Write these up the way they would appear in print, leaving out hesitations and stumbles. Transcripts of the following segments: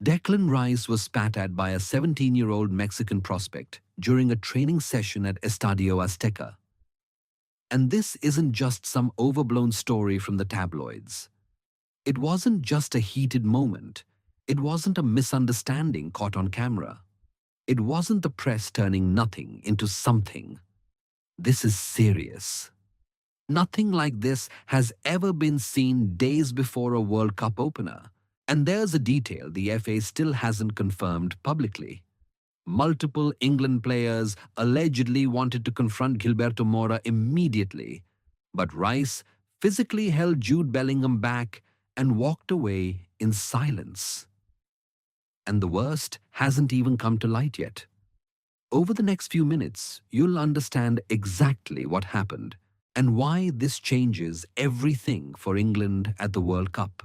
Declan Rice was spat at by a 17-year-old Mexican prospect during a training session at Estadio Azteca. And this isn't just some overblown story from the tabloids. It wasn't just a heated moment. It wasn't a misunderstanding caught on camera. It wasn't the press turning nothing into something. This is serious. Nothing like this has ever been seen days before a World Cup opener. And there's a detail the FA still hasn't confirmed publicly. Multiple England players allegedly wanted to confront Gilberto Mora immediately, but Rice physically held Jude Bellingham back and walked away in silence. And the worst hasn't even come to light yet. Over the next few minutes, you'll understand exactly what happened and why this changes everything for England at the World Cup.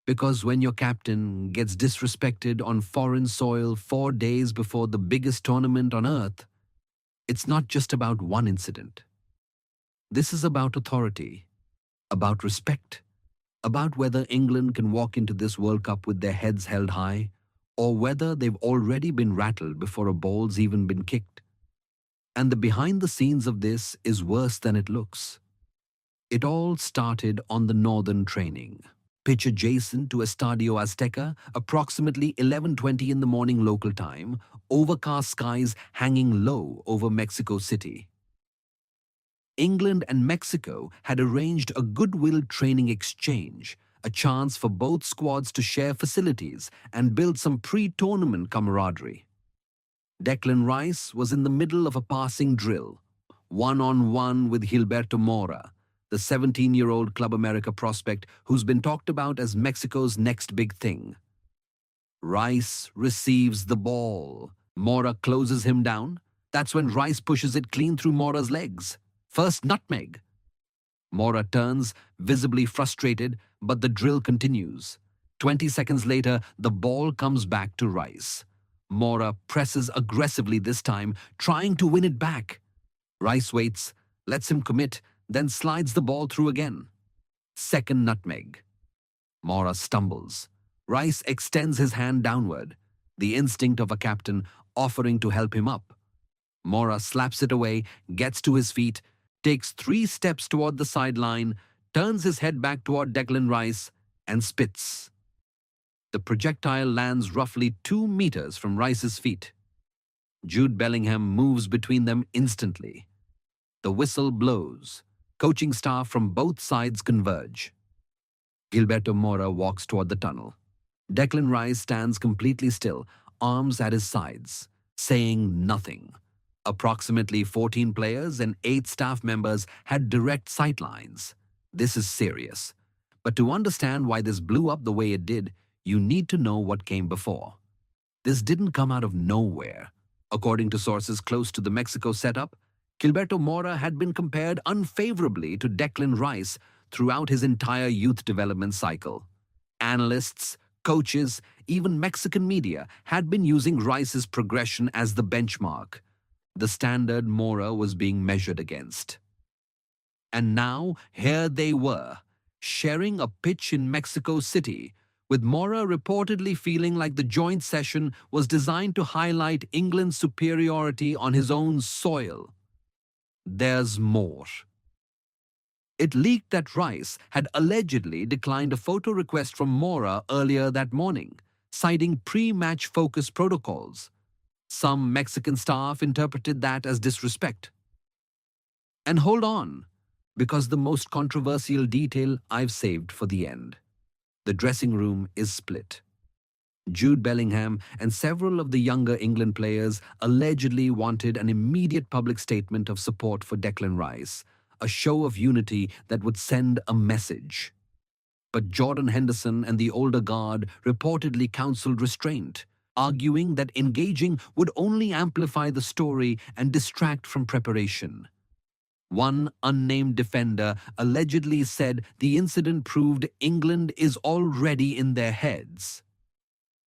Because when your captain gets disrespected on foreign soil 4 days before the biggest tournament on earth, it's not just about one incident. This is about authority, about respect, about whether England can walk into this World Cup with their heads held high, or whether they've already been rattled before a ball's even been kicked. And the behind the scenes of this is worse than it looks. It all started on the northern training. Pitch adjacent to Estadio Azteca, approximately 11:20 in the morning local time, overcast skies hanging low over Mexico City. England and Mexico had arranged a goodwill training exchange, a chance for both squads to share facilities and build some pre-tournament camaraderie. Declan Rice was in the middle of a passing drill, one-on-one with Gilberto Mora, the 17-year-old Club America prospect who's been talked about as Mexico's next big thing. Rice receives the ball. Mora closes him down. That's when Rice pushes it clean through Mora's legs. First nutmeg. Mora turns, visibly frustrated, but the drill continues. 20 seconds later, the ball comes back to Rice. Mora presses aggressively this time, trying to win it back. Rice waits, lets him commit, then slides the ball through again. Second nutmeg. Mora stumbles. Rice extends his hand downward, the instinct of a captain offering to help him up. Mora slaps it away, gets to his feet, takes 3 steps toward the sideline, turns his head back toward Declan Rice, and spits. The projectile lands roughly 2 meters from Rice's feet. Jude Bellingham moves between them instantly. The whistle blows. Coaching staff from both sides converge. Gilberto Mora walks toward the tunnel. Declan Rice stands completely still, arms at his sides, saying nothing. Approximately 14 players and 8 staff members had direct sightlines. This is serious. But to understand why this blew up the way it did, you need to know what came before. This didn't come out of nowhere. According to sources close to the Mexico setup, Gilberto Mora had been compared unfavorably to Declan Rice throughout his entire youth development cycle. Analysts, coaches, even Mexican media had been using Rice's progression as the benchmark, the standard Mora was being measured against. And now, here they were, sharing a pitch in Mexico City, with Mora reportedly feeling like the joint session was designed to highlight England's superiority on his own soil. There's more. It leaked that Rice had allegedly declined a photo request from Mora earlier that morning, citing pre-match focus protocols. Some Mexican staff interpreted that as disrespect. And hold on, because the most controversial detail I've saved for the end. The dressing room is split. Jude Bellingham and several of the younger England players allegedly wanted an immediate public statement of support for Declan Rice, a show of unity that would send a message. But Jordan Henderson and the older guard reportedly counseled restraint, arguing that engaging would only amplify the story and distract from preparation. One unnamed defender allegedly said the incident proved England is already in their heads.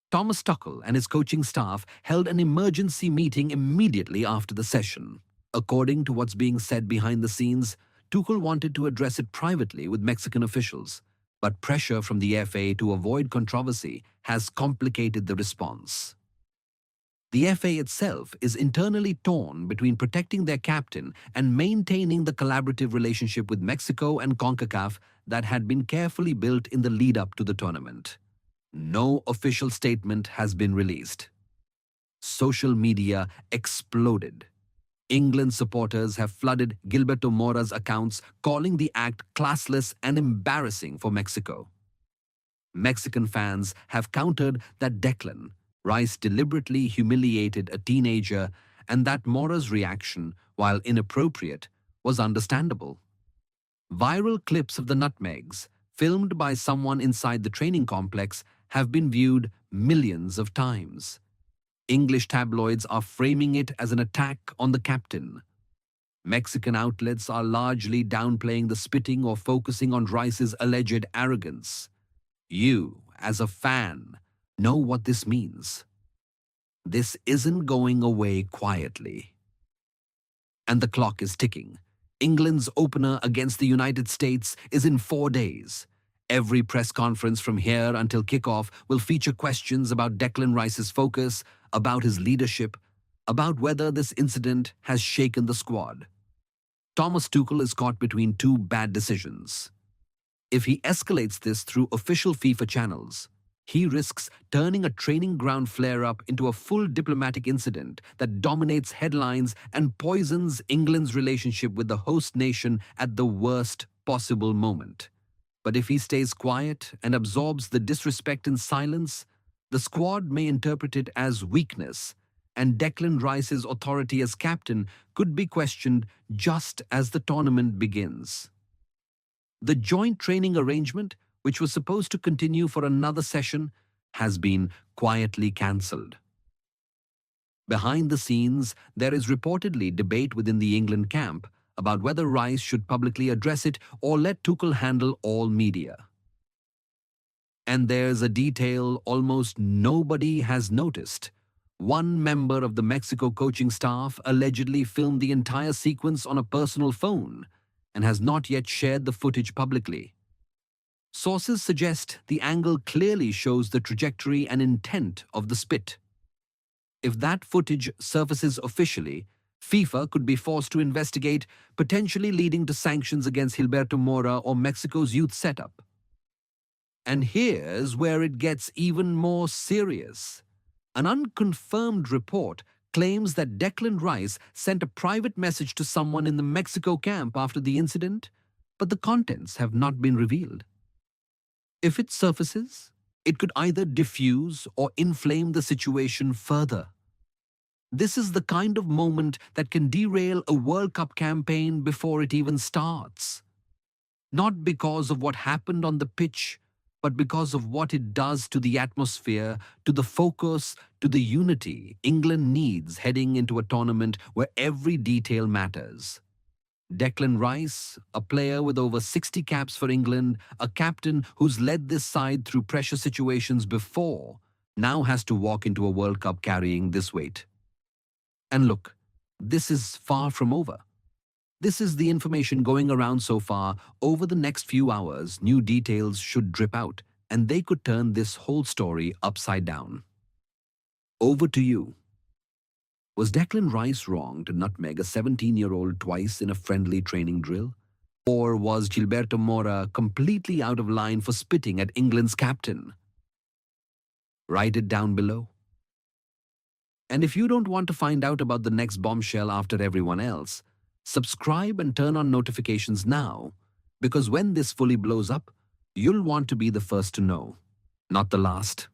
Thomas Tuchel and his coaching staff held an emergency meeting immediately after the session. According to what's being said behind the scenes, Tuchel wanted to address it privately with Mexican officials, but pressure from the FA to avoid controversy has complicated the response. The FA itself is internally torn between protecting their captain and maintaining the collaborative relationship with Mexico and CONCACAF that had been carefully built in the lead-up to the tournament. No official statement has been released. Social media exploded. England supporters have flooded Gilberto Mora's accounts, calling the act classless and embarrassing for Mexico. Mexican fans have countered that Declan Rice deliberately humiliated a teenager and that Mora's reaction, while inappropriate, was understandable. Viral clips of the nutmegs, filmed by someone inside the training complex, have been viewed millions of times. English tabloids are framing it as an attack on the captain. Mexican outlets are largely downplaying the spitting or focusing on Rice's alleged arrogance. You, as a fan, know what this means. This isn't going away quietly. And the clock is ticking. England's opener against the United States is in 4 days. Every press conference from here until kickoff will feature questions about Declan Rice's focus, about his leadership, about whether this incident has shaken the squad. Thomas Tuchel is caught between two bad decisions. If he escalates this through official FIFA channels, he risks turning a training ground flare-up into a full diplomatic incident that dominates headlines and poisons England's relationship with the host nation at the worst possible moment. But if he stays quiet and absorbs the disrespect in silence, the squad may interpret it as weakness, and Declan Rice's authority as captain could be questioned just as the tournament begins. The joint training arrangement, which was supposed to continue for another session, has been quietly cancelled. Behind the scenes, there is reportedly debate within the England camp about whether Rice should publicly address it or let Tuchel handle all media. And there's a detail almost nobody has noticed. One member of the Mexico coaching staff allegedly filmed the entire sequence on a personal phone and has not yet shared the footage publicly. Sources suggest the angle clearly shows the trajectory and intent of the spit. If that footage surfaces officially, FIFA could be forced to investigate, potentially leading to sanctions against Gilberto Mora or Mexico's youth setup. And here's where it gets even more serious. An unconfirmed report claims that Declan Rice sent a private message to someone in the Mexico camp after the incident, but the contents have not been revealed. If it surfaces, it could either diffuse or inflame the situation further. This is the kind of moment that can derail a World Cup campaign before it even starts. Not because of what happened on the pitch, but because of what it does to the atmosphere, to the focus, to the unity England needs heading into a tournament where every detail matters. Declan Rice, a player with over 60 caps for England, a captain who's led this side through pressure situations before, now has to walk into a World Cup carrying this weight. And look, this is far from over. This is the information going around so far. Over the next few hours, new details should drip out, and they could turn this whole story upside down. Over to you. Was Declan Rice wrong to nutmeg a 17-year-old twice in a friendly training drill? Or was Gilberto Mora completely out of line for spitting at England's captain? Write it down below. And if you don't want to find out about the next bombshell after everyone else, subscribe and turn on notifications now, because when this fully blows up, you'll want to be the first to know, not the last.